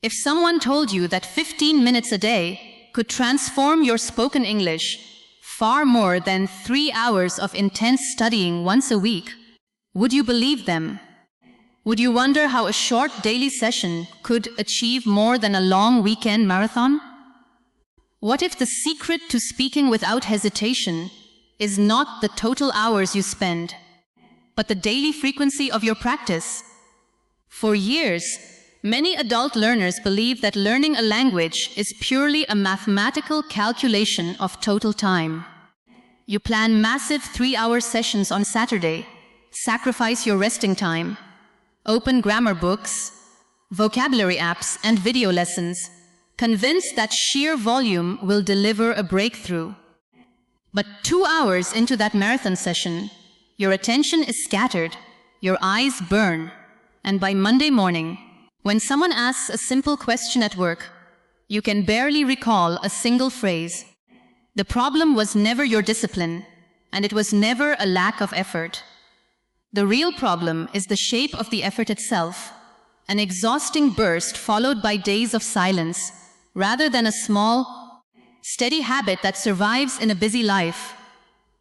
If someone told you that 15 minutes a day could transform your spoken English far more than 3 hours of intense studying once a week, would you believe them? Would you wonder how a short daily session could achieve more than a long weekend marathon? What if the secret to speaking without hesitation is not the total hours you spend, but the daily frequency of your practice? For years, many adult learners believe that learning a language is purely a mathematical calculation of total time. You plan massive 3-hour sessions on Saturday, sacrifice your resting time, open grammar books, vocabulary apps, and video lessons, convinced that sheer volume will deliver a breakthrough. But 2 hours into that marathon session, your attention is scattered, your eyes burn, and by Monday morning, when someone asks a simple question at work, you can barely recall a single phrase. The problem was never your discipline, and it was never a lack of effort. The real problem is the shape of the effort itself, an exhausting burst followed by days of silence, rather than a small, steady habit that survives in a busy life.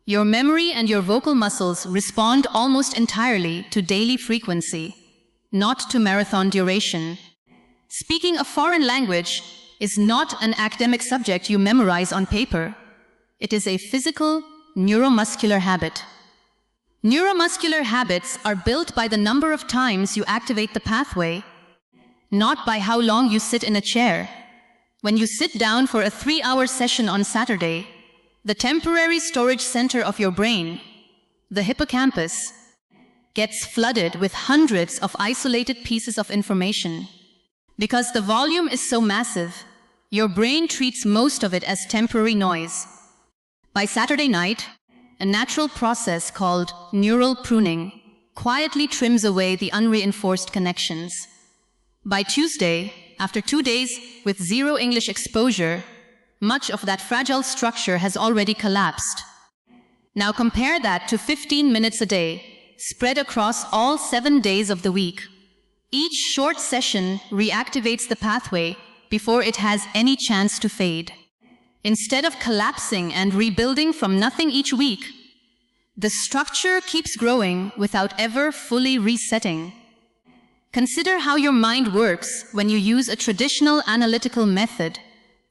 Your memory and your vocal muscles respond almost entirely to daily frequency, not to marathon duration. Speaking a foreign language is not an academic subject you memorize on paper. It is a physical, neuromuscular habit. Neuromuscular habits are built by the number of times you activate the pathway, not by how long you sit in a chair. When you sit down for a 3-hour session on Saturday, the temporary storage center of your brain, the hippocampus, gets flooded with hundreds of isolated pieces of information. Because the volume is so massive, your brain treats most of it as temporary noise. By Saturday night, a natural process called neural pruning quietly trims away the unreinforced connections. By Tuesday, after 2 days with zero English exposure, much of that fragile structure has already collapsed. Now compare that to 15 minutes a day, spread across all 7 days of the week. Each short session reactivates the pathway before it has any chance to fade. Instead of collapsing and rebuilding from nothing each week, the structure keeps growing without ever fully resetting. Consider how your mind works when you use a traditional analytical method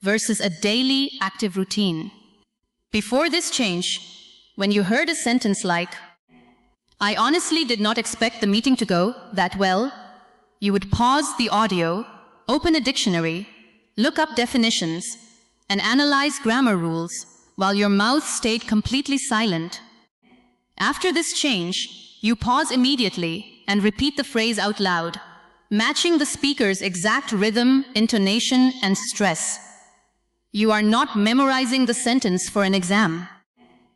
versus a daily active routine. Before this change, when you heard a sentence like, "I honestly did not expect the meeting to go that well," you would pause the audio, open a dictionary, look up definitions, and analyze grammar rules while your mouth stayed completely silent. After this change, you pause immediately and repeat the phrase out loud, matching the speaker's exact rhythm, intonation, and stress. You are not memorizing the sentence for an exam.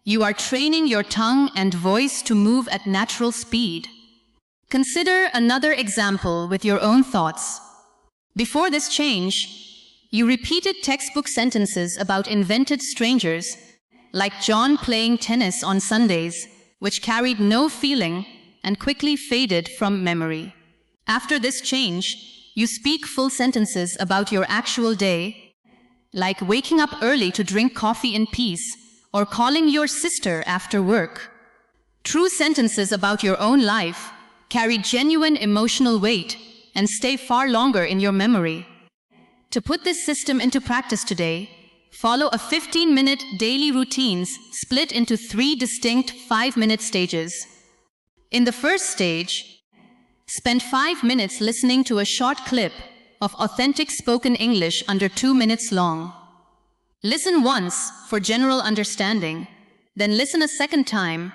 You are training your tongue and voice to move at natural speed. Consider another example with your own thoughts. Before this change, you repeated textbook sentences about invented strangers, like John playing tennis on Sundays, which carried no feeling and quickly faded from memory. After this change, you speak full sentences about your actual day, like waking up early to drink coffee in peace or calling your sister after work. True sentences about your own life carry genuine emotional weight and stay far longer in your memory. To put this system into practice today, follow a 15-minute daily routines split into 3 distinct 5-minute stages. In the first stage, spend 5 minutes listening to a short clip of authentic spoken English under 2 minutes long. Listen once for general understanding, then listen a second time,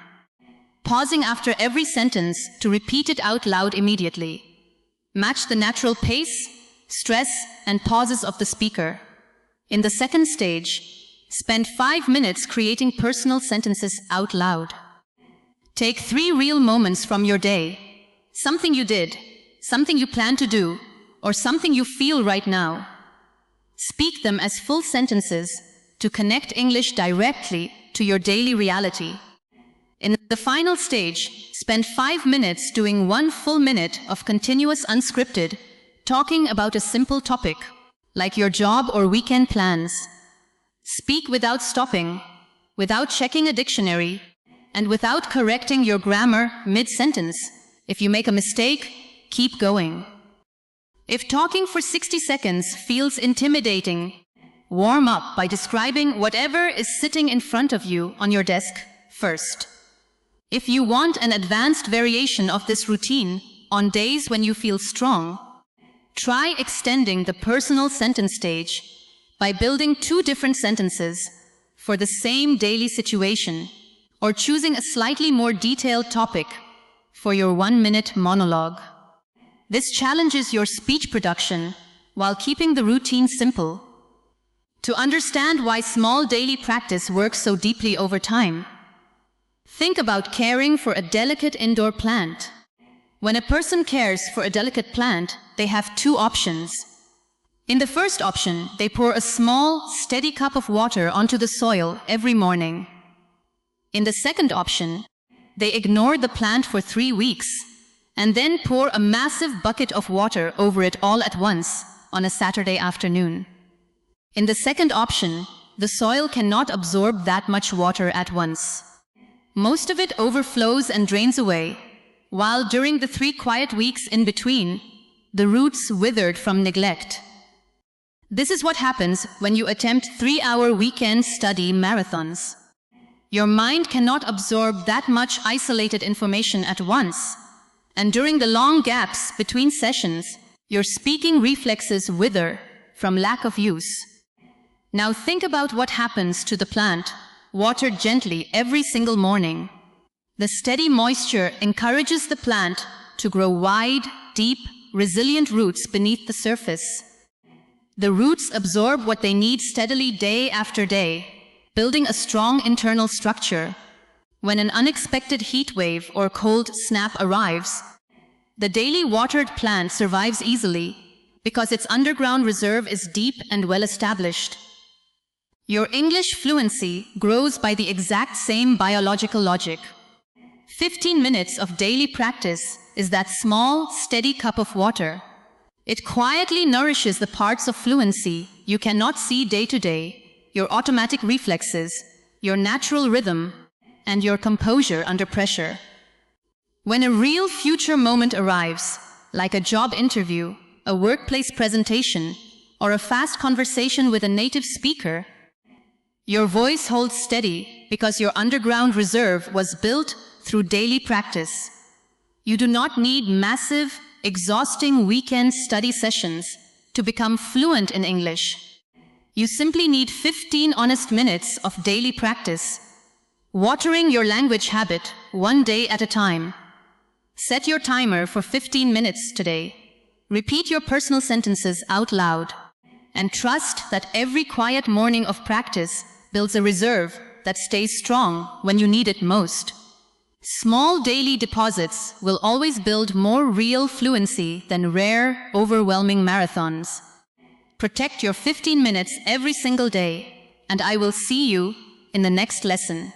pausing after every sentence to repeat it out loud immediately. Match the natural pace, stress, and pauses of the speaker. In the second stage, spend 5 minutes creating personal sentences out loud. Take 3 real moments from your day, something you did, something you plan to do, or something you feel right now. Speak them as full sentences to connect English directly to your daily reality. In the final stage, spend 5 minutes doing 1 full minute of continuous unscripted, talking about a simple topic, like your job or weekend plans. Speak without stopping, without checking a dictionary, and without correcting your grammar mid-sentence. If you make a mistake, keep going. If talking for 60 seconds feels intimidating, warm up by describing whatever is sitting in front of you on your desk first. If you want an advanced variation of this routine on days when you feel strong, try extending the personal sentence stage by building 2 different sentences for the same daily situation, or choosing a slightly more detailed topic for your 1-minute monologue. This challenges your speech production while keeping the routine simple. To understand why small daily practice works so deeply over time, think about caring for a delicate indoor plant. When a person cares for a delicate plant, they have 2 options. In the first option, they pour a small, steady cup of water onto the soil every morning. In the second option, they ignore the plant for 3 weeks and then pour a massive bucket of water over it all at once on a Saturday afternoon. In the second option, the soil cannot absorb that much water at once. Most of it overflows and drains away, while during the 3 quiet weeks in between, the roots withered from neglect. This is what happens when you attempt 3-hour weekend study marathons. Your mind cannot absorb that much isolated information at once, and during the long gaps between sessions, your speaking reflexes wither from lack of use. Now think about what happens to the plant, watered gently every single morning. The steady moisture encourages the plant to grow wide, deep, resilient roots beneath the surface. The roots absorb what they need steadily day after day, building a strong internal structure. When an unexpected heat wave or cold snap arrives, the daily watered plant survives easily because its underground reserve is deep and well established. Your English fluency grows by the exact same biological logic. 15 minutes of daily practice is that small, steady cup of water. It quietly nourishes the parts of fluency you cannot see day to day, your automatic reflexes, your natural rhythm, and your composure under pressure. When a real future moment arrives, like a job interview, a workplace presentation, or a fast conversation with a native speaker, your voice holds steady because your underground reserve was built through daily practice. You do not need massive, exhausting weekend study sessions to become fluent in English. You simply need 15 honest minutes of daily practice, watering your language habit 1 day at a time. Set your timer for 15 minutes today. Repeat your personal sentences out loud, and trust that every quiet morning of practice builds a reserve that stays strong when you need it most. Small daily deposits will always build more real fluency than rare, overwhelming marathons. Protect your 15 minutes every single day, and I will see you in the next lesson.